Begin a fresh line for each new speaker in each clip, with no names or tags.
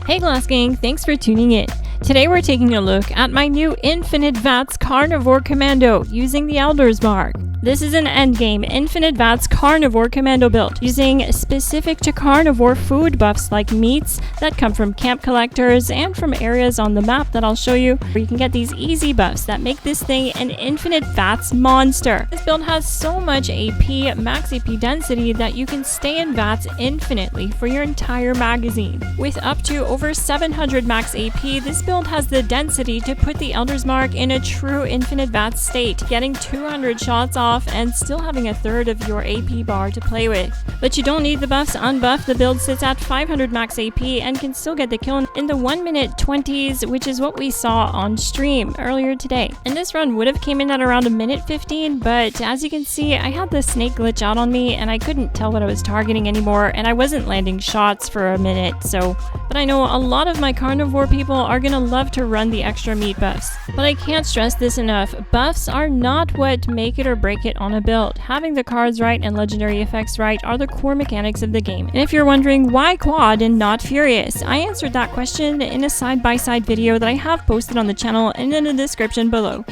Hey Glass Gang, thanks for tuning in. Today we're taking a look at my new Infinite VATS Carnivore Commando using the Elder's Mark. This is an endgame Infinite VATS Carnivore Commando build, using specific to carnivore food buffs like meats that come from camp collectors and from areas on the map that I'll show you, where you can get these easy buffs that make this thing an Infinite VATS monster. This build has so much AP, max AP density, that you can stay in VATS infinitely for your entire magazine. With up to over 700 max AP, this build has the density to put the Elder's Mark in a true Infinite VATS state, getting 200 shots off and still having a third of your AP bar to play with. But you don't need the buffs unbuffed. The build sits at 500 max AP and can still get the kill in the 1 minute 20s, which is what we saw on stream earlier today. And this run would have came in at around a minute 15, but as you can see, I had the snake glitch out on me and I couldn't tell what I was targeting anymore, and I wasn't landing shots for a minute. But I know a lot of my carnivore people are gonna love to run the extra meat buffs. But I can't stress this enough, buffs are not what make it or break it on a build. Having the cards right and legendary effects right are the core mechanics of the game. And if you're wondering why quad and not furious, I answered that question in a side-by-side video that I have posted on the channel and in the description below.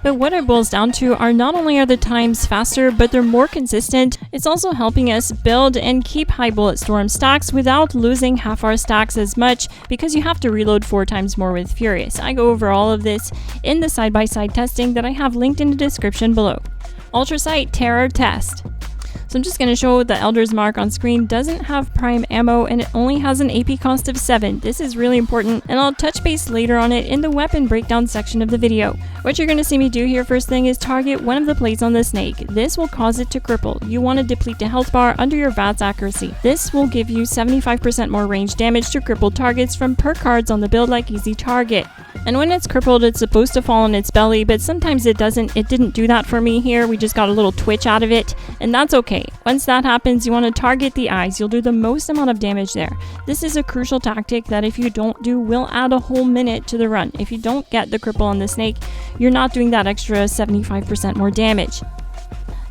But what it boils down to are not only are the times faster, but they're more consistent. It's also helping us build and keep high bullet storm stacks without losing half our stacks as much, because you have to reload 4 times more with Furious. I go over all of this in the side-by-side testing that I have linked in the description below. Ultrasight Terror Test. So I'm just going to show the Elder's Mark on screen doesn't have prime ammo and it only has an AP cost of 7. This is really important, and I'll touch base later on it in the weapon breakdown section of the video. What you're going to see me do here first thing is target one of the plates on the snake. This will cause it to cripple. You want to deplete the health bar under your VATS accuracy. This will give you 75% more range damage to crippled targets from perk cards on the build like Easy Target. And when it's crippled, it's supposed to fall on its belly, but sometimes it doesn't. It didn't do that for me here. We just got a little twitch out of it, and that's okay. Once that happens, you want to target the eyes. You'll do the most amount of damage there. This is a crucial tactic that if you don't do, will add a whole minute to the run. If you don't get the cripple on the snake, you're not doing that extra 75% more damage.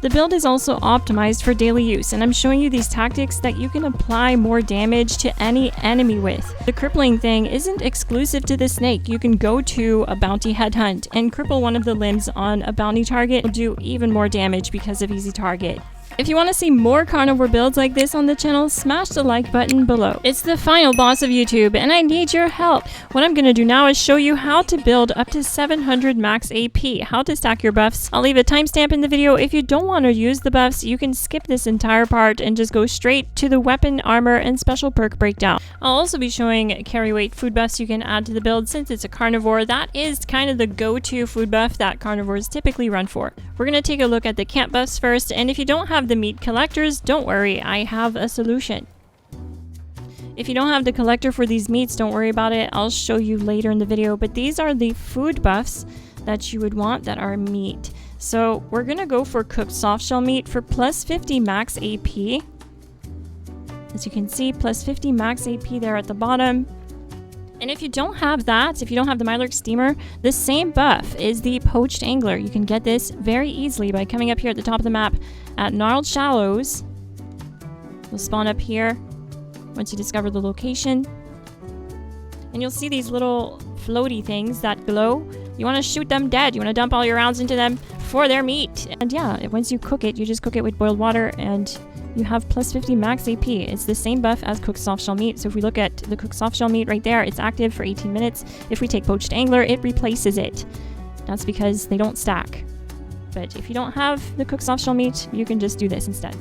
The build is also optimized for daily use, and I'm showing you these tactics that you can apply more damage to any enemy with. The crippling thing isn't exclusive to the snake. You can go to a bounty headhunt and cripple one of the limbs on a bounty target. Will do even more damage because of Easy Target. If you want to see more carnivore builds like this on the channel, smash the like button below. It's the final boss of YouTube, and I need your help. What I'm going to do now is show you how to build up to 700 max AP, how to stack your buffs. I'll leave a timestamp in the video. If you don't want to use the buffs, you can skip this entire part and just go straight to the weapon, armor, and special perk breakdown. I'll also be showing carry weight food buffs you can add to the build. Since it's a carnivore, that is kind of the go-to food buff that carnivores typically run for. We're going to take a look at the camp buffs first, and if you don't have the meat collectors, don't worry, I have a solution. If you don't have the collector for these meats, don't worry about it. I'll show you later in the video, but these are the food buffs that you would want that are meat. So we're gonna go for cooked soft shell meat for plus 50 max AP. As you can see, plus 50 max AP there at the bottom. And if you don't have that, if you don't have the Mylark Steamer, the same buff is the Poached Angler. You can get this very easily by coming up here at the top of the map at Gnarled Shallows. You'll spawn up here once you discover the location. And you'll see these little floaty things that glow. You want to shoot them dead. You want to dump all your rounds into them for their meat. And yeah, once you cook it, you just cook it with boiled water and you have plus 50 max AP. It's the same buff as cooked soft shell meat. So if we look at the cooked soft shell meat right there, it's active for 18 minutes. If we take Poached Angler, it replaces it. That's because they don't stack. But if you don't have the cooked soft shell meat, you can just do this instead.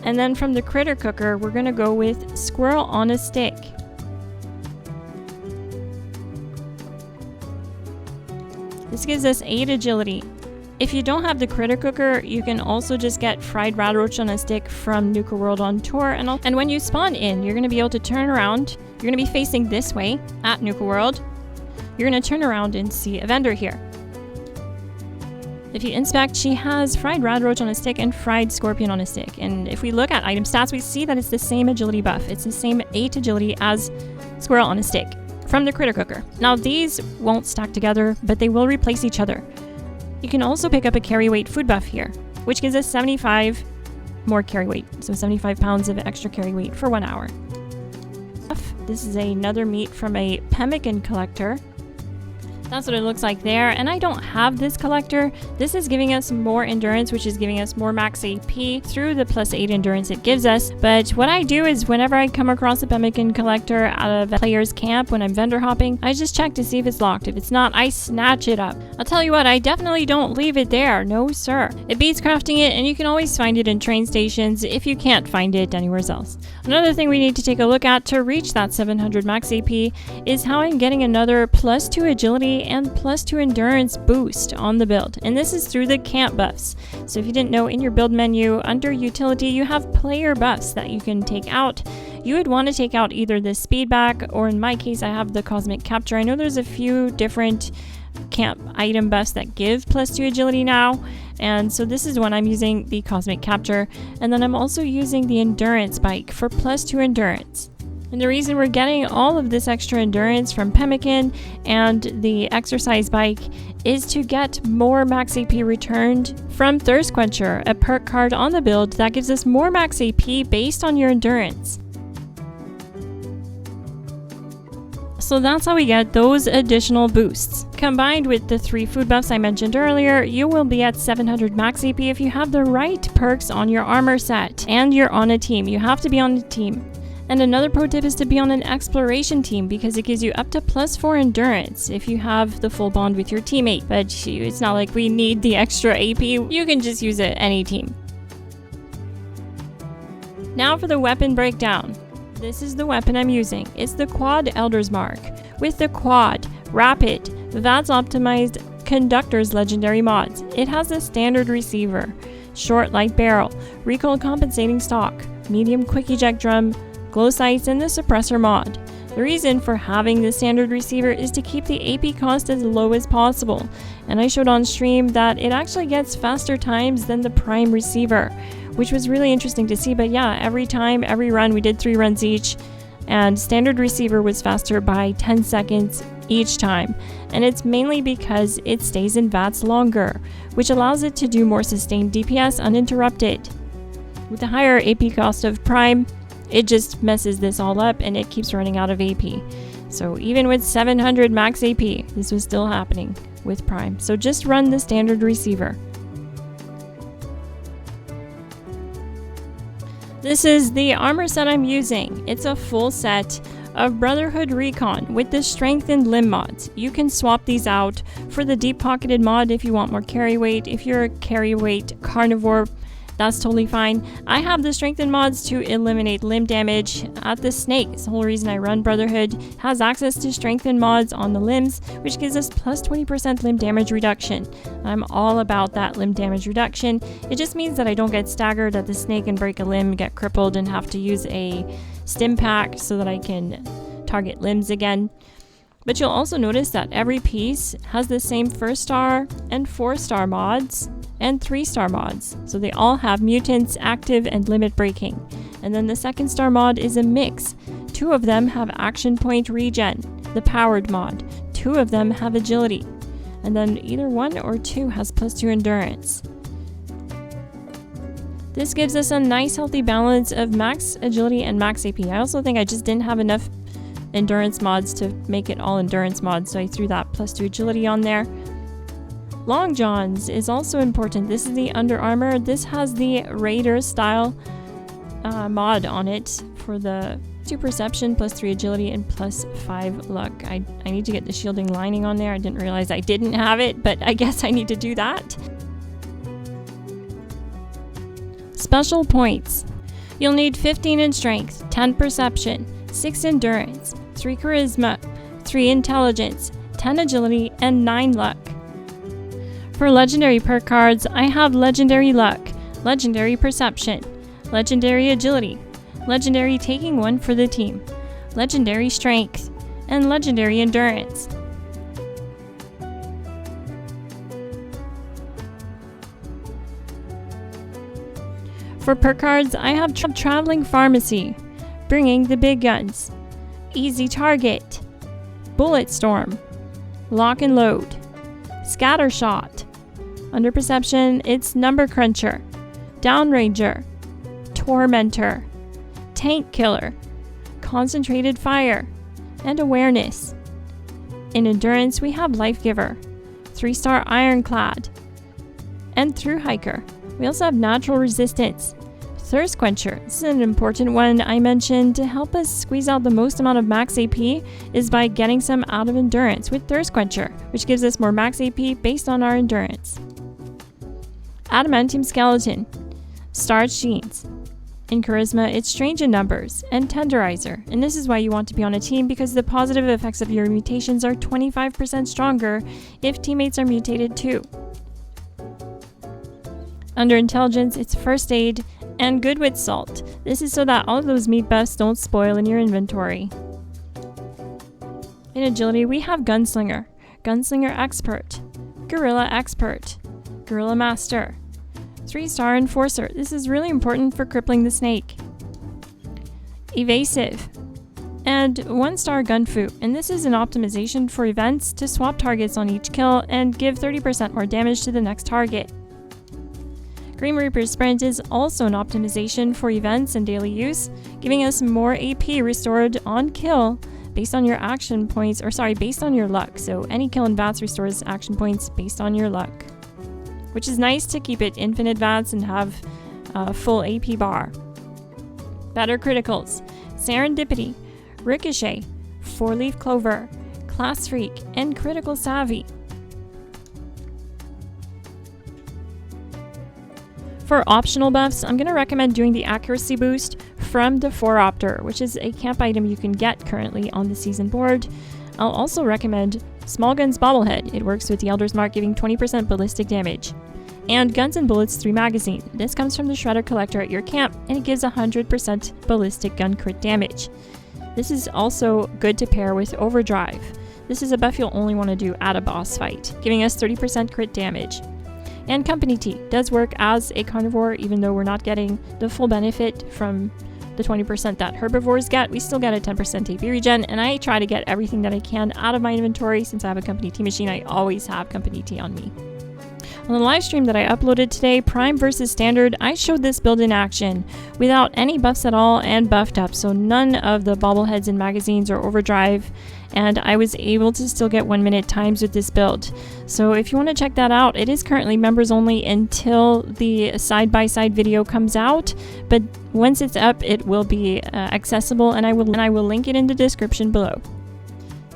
And then from the critter cooker, we're gonna go with Squirrel on a Stick. This gives us 8 agility. If you don't have the critter cooker, you can also just get fried rad roach on a stick from Nuka World on tour. And when you spawn in, you're going to be able to turn around. You're going to be facing this way at Nuka World. You're going to turn around and see a vendor here. If you inspect, she has fried rad roach on a stick and fried scorpion on a stick. And if we look at item stats, we see that it's the same agility buff. It's the same 8 agility as Squirrel on a Stick from the critter cooker. Now these won't stack together, but they will replace each other. You can also pick up a carry weight food buff here, which gives us 75 more carry weight, so 75 pounds of extra carry weight for 1 hour. This is another meat from a pemmican collector. That's what it looks like there, and I don't have this collector. This is giving us more endurance, which is giving us more max AP through the +8 endurance it gives us. But what I do is whenever I come across a pemmican collector out of a player's camp when I'm vendor hopping, I just check to see if it's locked. If it's not, I snatch it up. I'll tell you what, I definitely don't leave it there. No, sir. It beats crafting it, and you can always find it in train stations if you can't find it anywhere else. Another thing we need to take a look at to reach that 700 max AP is how I'm getting another +2 agility and +2 endurance boost on the build, and this is through the camp buffs. So if you didn't know, in your build menu under utility you have player buffs that you can take out. You would want to take out either the speed back, or in my case I have the cosmic capture. I know there's a few different camp item buffs that give +2 agility now, and so this is when I'm using the cosmic capture, and then I'm also using the endurance bike for +2 endurance. And the reason we're getting all of this extra endurance from pemmican and the exercise bike is to get more max AP returned from Thirst Quencher, a perk card on the build that gives us more max AP based on your endurance. So that's how we get those additional boosts. Combined with the 3 food buffs I mentioned earlier, you will be at 700 max AP if you have the right perks on your armor set and you're on a team. You have to be on a team. And another pro tip is to be on an exploration team, because it gives you up to +4 endurance if you have the full bond with your teammate. But it's not like we need the extra AP. You can just use it any team. Now for the weapon breakdown. This is the weapon I'm using. It's the Quad Elder's Mark with the Quad, Rapid, VATS optimized Conductor's legendary mods. It has a standard receiver, short light barrel, recoil compensating stock, medium quick eject drum, glow sights, and the suppressor mod. The reason for having the standard receiver is to keep the AP cost as low as possible, and I showed on stream that it actually gets faster times than the prime receiver, which was really interesting to see. But yeah, every run, we did 3 runs each, and standard receiver was faster by 10 seconds each time, and it's mainly because it stays in VATS longer, which allows it to do more sustained DPS uninterrupted. With the higher AP cost of prime, it just messes this all up and it keeps running out of AP. So even with 700 max AP, this was still happening with prime. So just run the standard receiver. This is the armor set I'm using. It's a full set of Brotherhood Recon with the strengthened limb mods. You can swap these out for the deep pocketed mod if you want more carry weight. If you're a carry weight carnivore, that's totally fine. I have the strengthened mods to eliminate limb damage at the snake. It's the whole reason I run Brotherhood. Has access to strengthened mods on the limbs, which gives us plus 20% limb damage reduction. I'm all about that limb damage reduction. It just means that I don't get staggered at the snake and break a limb, get crippled, and have to use a stim pack so that I can target limbs again. But you'll also notice that every piece has the same 1-star and 4-star mods and 3-star mods. So they all have mutants, active, and limit breaking. And then the 2nd-star mod is a mix. 2 of them have action point regen, the powered mod. 2 of them have agility. And then either 1 or 2 has +2 endurance. This gives us a nice healthy balance of max agility and max AP. I also think I just didn't have enough endurance mods to make it all endurance mods, so I threw that +2 agility on there. Long Johns is also important. This is the Under Armor. This has the Raider style mod on it for the 2 perception, +3 agility, and +5 luck. I need to get the shielding lining on there. I didn't realize I didn't have it, but I guess I need to do that. Special points. You'll need 15 in strength, 10 perception, 6 endurance, 3 charisma, 3 intelligence, 10 agility, and 9 luck. For legendary perk cards, I have legendary luck, legendary perception, legendary agility, legendary taking 1 for the team, legendary strength, and legendary endurance. For perk cards, I have Traveling Pharmacy, Bringing the Big Guns, Easy Target, Bullet Storm, Lock and Load, Scatter Shot. Under Perception, it's Number Cruncher, Downranger, Tormentor, Tank Killer, Concentrated Fire, and Awareness. In Endurance, we have Life Giver, 3-star Ironclad, and Through Hiker. We also have Natural Resistance, Thirst Quencher. This is an important one I mentioned. To help us squeeze out the most amount of max AP is by getting some out of Endurance with Thirst Quencher, which gives us more max AP based on our Endurance. Adamantium Skeleton, Starched Jeans. In Charisma, it's Strange in Numbers and Tenderizer, and this is why you want to be on a team, because the positive effects of your mutations are 25% stronger if teammates are mutated too. Under Intelligence, it's First Aid and Good with Salt. This is so that all of those meat buffs don't spoil in your inventory. In Agility, we have Gunslinger, Gunslinger Expert, Guerrilla Expert, Guerrilla Master, 3-star Enforcer. This is really important for crippling the snake. Evasive, and 1-star Gunfu, and this is an optimization for events to swap targets on each kill and give 30% more damage to the next target. Grim Reaper Sprint is also an optimization for events and daily use, giving us more AP restored on kill based on your action points, based on your luck. So any kill in VATS restores action points based on your luck, which is nice to keep it infinite VATS and have a full AP bar. Better Criticals, Serendipity, Ricochet, 4-Leaf Clover, Class Freak, and Critical Savvy. For optional buffs, I'm going to recommend doing the Accuracy Boost from the Foropter, which is a camp item you can get currently on the season board. I'll also recommend Small Guns Bobblehead. It works with the Elder's Mark, giving 20% ballistic damage. And Guns and Bullets 3 magazine. This comes from the Shredder Collector at your camp, and it gives 100% ballistic gun crit damage. This is also good to pair with Overdrive. This is a buff you'll only want to do at a boss fight, giving us 30% crit damage. And Company Tea does work as a carnivore, even though we're not getting the full benefit from the 20% that herbivores get. We still get a 10% AP regen, and I try to get everything that I can out of my inventory. Since I have a Company Tea machine, I always have Company Tea on me. On the live stream that I uploaded today, Prime versus Standard, I showed this build in action without any buffs at all and buffed up, so none of the bobbleheads and magazines or overdrive, and I was able to still get 1 minute times with this build. So if you want to check that out, it is currently members only until the side-by-side video comes out, but once it's up, it will be accessible, and I will link it in the description below.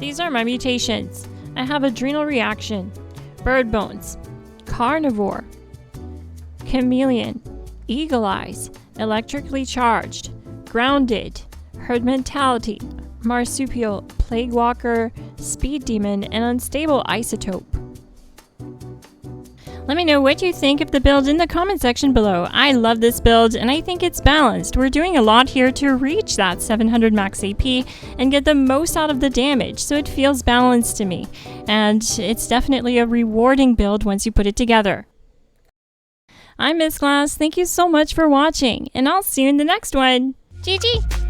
These are my mutations. I have Adrenal Reaction, Bird Bones, Carnivore, Chameleon, Eagle Eyes, Electrically Charged, Grounded, Herd Mentality, Marsupial, Plague Walker, Speed Demon, and Unstable Isotope. Let me know what you think of the build in the comment section below. I love this build and I think it's balanced. We're doing a lot here to reach that 700 max AP and get the most out of the damage, so it feels balanced to me. And it's definitely a rewarding build once you put it together. I'm Miss Glass, thank you so much for watching, and I'll see you in the next one. GG!